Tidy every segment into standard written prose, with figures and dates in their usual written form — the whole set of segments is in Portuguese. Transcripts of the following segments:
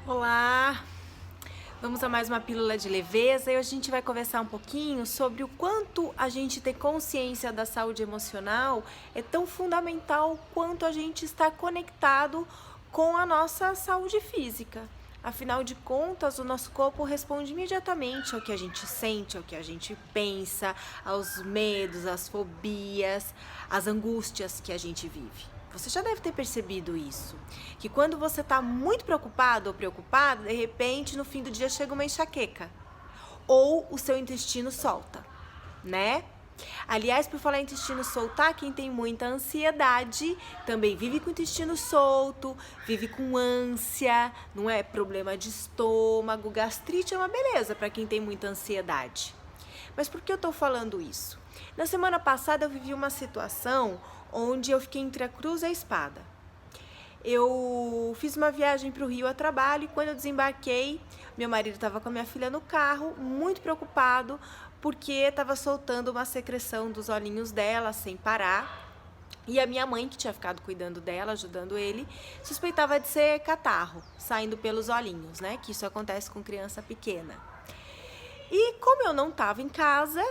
Olá, vamos a mais uma pílula de leveza e hoje a gente vai conversar um pouquinho sobre o quanto a gente ter consciência da saúde emocional é tão fundamental quanto a gente estar conectado com a nossa saúde física. Afinal de contas, o nosso corpo responde imediatamente ao que a gente sente, ao que a gente pensa, aos medos, às fobias, às angústias que a gente vive. Você já deve ter percebido isso, que quando você está muito preocupado ou preocupada, de repente no fim do dia chega uma enxaqueca ou o seu intestino solta, né? Aliás, por falar em intestino soltar, quem tem muita ansiedade também vive com o intestino solto, vive com ânsia, não é? Problema de estômago, gastrite é uma beleza para quem tem muita ansiedade. Mas por que eu tô falando isso? Na semana passada eu vivi uma situação onde eu fiquei entre a cruz e a espada. Eu fiz uma viagem para o Rio a trabalho e quando eu desembarquei, meu marido estava com a minha filha no carro, muito preocupado, porque estava soltando uma secreção dos olhinhos dela sem parar. E a minha mãe, que tinha ficado cuidando dela, ajudando ele, suspeitava de ser catarro, saindo pelos olhinhos, né? Que isso acontece com criança pequena. E como eu não estava em casa,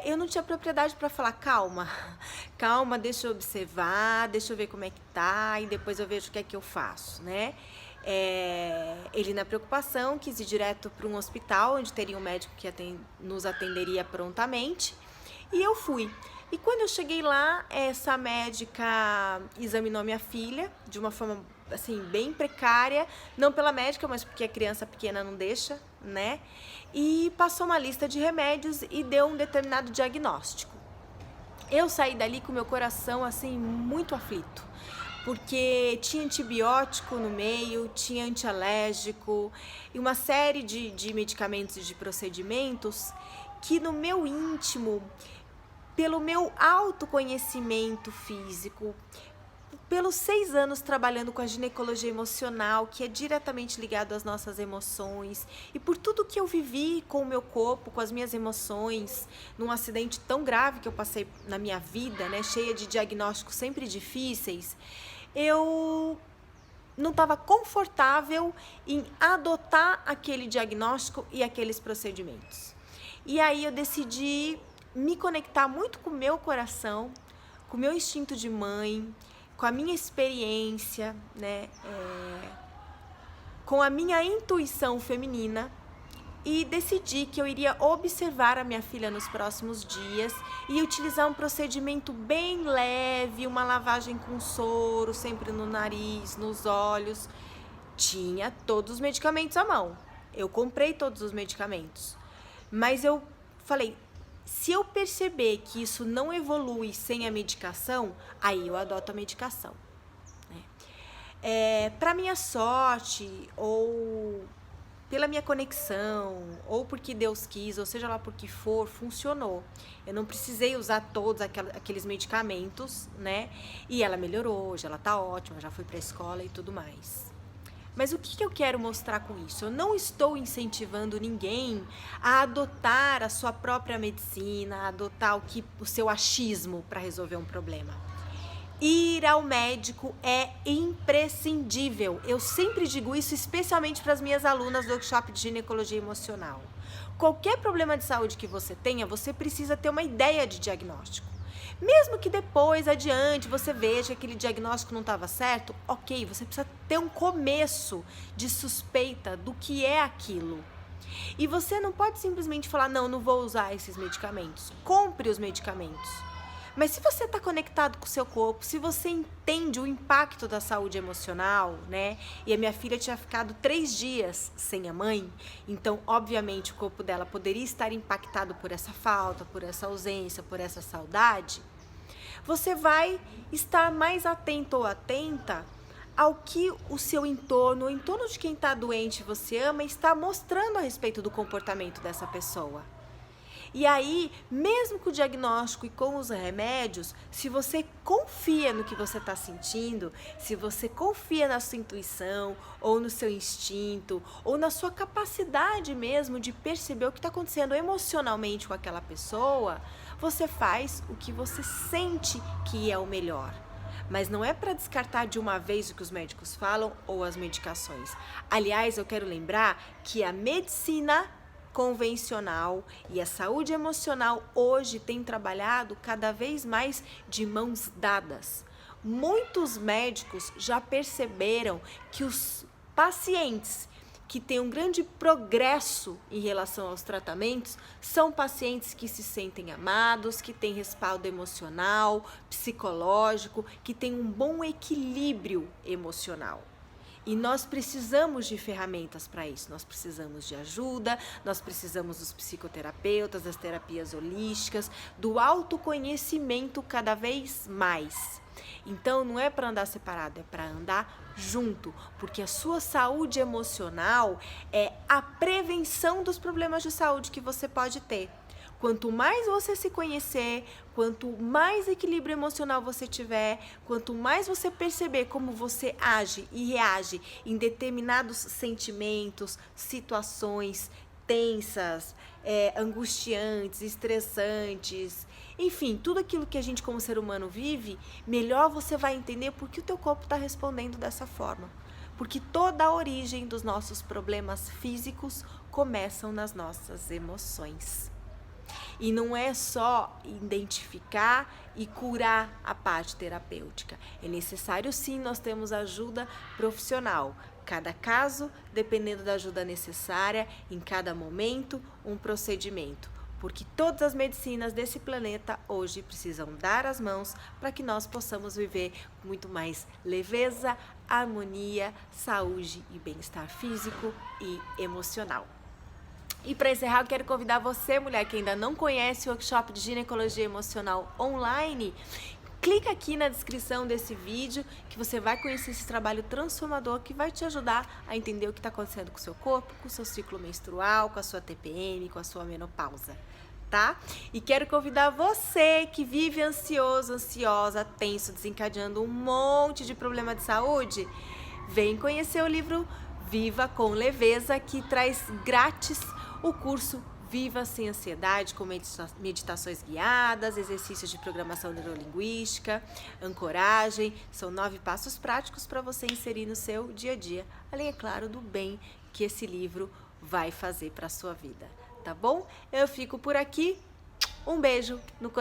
eu não tinha propriedade para falar, calma, deixa eu observar, deixa eu ver como é que tá e depois eu vejo o que é que eu faço, né? Ele na preocupação quis ir direto para um hospital onde teria um médico que nos atenderia prontamente e eu fui. E quando eu cheguei lá, essa médica examinou minha filha de uma forma assim bem precária, não pela médica, mas porque a criança pequena não deixa, né? E passou uma lista de remédios e deu um determinado diagnóstico. Eu saí dali com meu coração assim muito aflito, porque tinha antibiótico no meio, tinha antialérgico e uma série de medicamentos e de procedimentos que no meu íntimo, pelo meu autoconhecimento físico, pelos 6 anos trabalhando com a ginecologia emocional, que é diretamente ligado às nossas emoções, e por tudo que eu vivi com o meu corpo, com as minhas emoções, num acidente tão grave que eu passei na minha vida, né, cheia de diagnósticos sempre difíceis, eu não estava confortável em adotar aquele diagnóstico e aqueles procedimentos. E aí eu decidi me conectar muito com o meu coração, com o meu instinto de mãe, com a minha experiência, né, com a minha intuição feminina e decidi que eu iria observar a minha filha nos próximos dias e utilizar um procedimento bem leve, uma lavagem com soro, sempre no nariz, nos olhos. Tinha todos os medicamentos à mão, eu comprei todos os medicamentos, mas eu falei, se eu perceber que isso não evolui sem a medicação, aí eu adoto a medicação. Para minha sorte, ou pela minha conexão, ou porque Deus quis, ou seja lá por que for, funcionou. Eu não precisei usar todos aqueles medicamentos, né? E ela melhorou, hoje ela tá ótima, já foi pra escola e tudo mais. Mas o que eu quero mostrar com isso? Eu não estou incentivando ninguém a adotar a sua própria medicina, a adotar o seu achismo para resolver um problema. Ir ao médico é imprescindível. Eu sempre digo isso, especialmente para as minhas alunas do workshop de ginecologia emocional. Qualquer problema de saúde que você tenha, você precisa ter uma ideia de diagnóstico. Mesmo que depois, adiante, você veja que aquele diagnóstico não estava certo, ok, você precisa ter um começo de suspeita do que é aquilo. E você não pode simplesmente falar, não vou usar esses medicamentos. Compre os medicamentos. Mas se você está conectado com o seu corpo, se você entende o impacto da saúde emocional, né? E a minha filha tinha ficado 3 dias sem a mãe, então, obviamente, o corpo dela poderia estar impactado por essa falta, por essa ausência, por essa saudade. Você vai estar mais atento ou atenta ao que o seu entorno, o entorno de quem está doente e você ama, está mostrando a respeito do comportamento dessa pessoa. E aí, mesmo com o diagnóstico e com os remédios, se você confia no que você está sentindo, se você confia na sua intuição, ou no seu instinto, ou na sua capacidade mesmo de perceber o que está acontecendo emocionalmente com aquela pessoa, você faz o que você sente que é o melhor. Mas não é para descartar de uma vez o que os médicos falam ou as medicações. Aliás, eu quero lembrar que a medicina convencional e a saúde emocional hoje tem trabalhado cada vez mais de mãos dadas. Muitos médicos já perceberam que os pacientes que têm um grande progresso em relação aos tratamentos são pacientes que se sentem amados, que têm respaldo emocional, psicológico, que têm um bom equilíbrio emocional. E nós precisamos de ferramentas para isso, nós precisamos de ajuda, nós precisamos dos psicoterapeutas, das terapias holísticas, do autoconhecimento cada vez mais. Então não é para andar separado, é para andar junto, porque a sua saúde emocional é a prevenção dos problemas de saúde que você pode ter. Quanto mais você se conhecer, quanto mais equilíbrio emocional você tiver, quanto mais você perceber como você age e reage em determinados sentimentos, situações tensas, angustiantes, estressantes, enfim, tudo aquilo que a gente como ser humano vive, melhor você vai entender por que o teu corpo está respondendo dessa forma. Porque toda a origem dos nossos problemas físicos começam nas nossas emoções. E não é só identificar e curar a parte terapêutica. É necessário sim nós termos ajuda profissional. Cada caso, dependendo da ajuda necessária, em cada momento, um procedimento. Porque todas as medicinas desse planeta hoje precisam dar as mãos para que nós possamos viver com muito mais leveza, harmonia, saúde e bem-estar físico e emocional. E para encerrar, eu quero convidar você, mulher, que ainda não conhece o workshop de ginecologia emocional online, clica aqui na descrição desse vídeo que você vai conhecer esse trabalho transformador que vai te ajudar a entender o que está acontecendo com o seu corpo, com o seu ciclo menstrual, com a sua TPM, com a sua menopausa, tá? E quero convidar você que vive ansioso, ansiosa, tenso, desencadeando um monte de problema de saúde, vem conhecer o livro Viva com Leveza, que traz grátis o curso Viva Sem Ansiedade, com meditações guiadas, exercícios de programação neurolinguística, ancoragem. São 9 passos práticos para você inserir no seu dia a dia, além, é claro, do bem que esse livro vai fazer para a sua vida, tá bom? Eu fico por aqui. Um beijo no coração.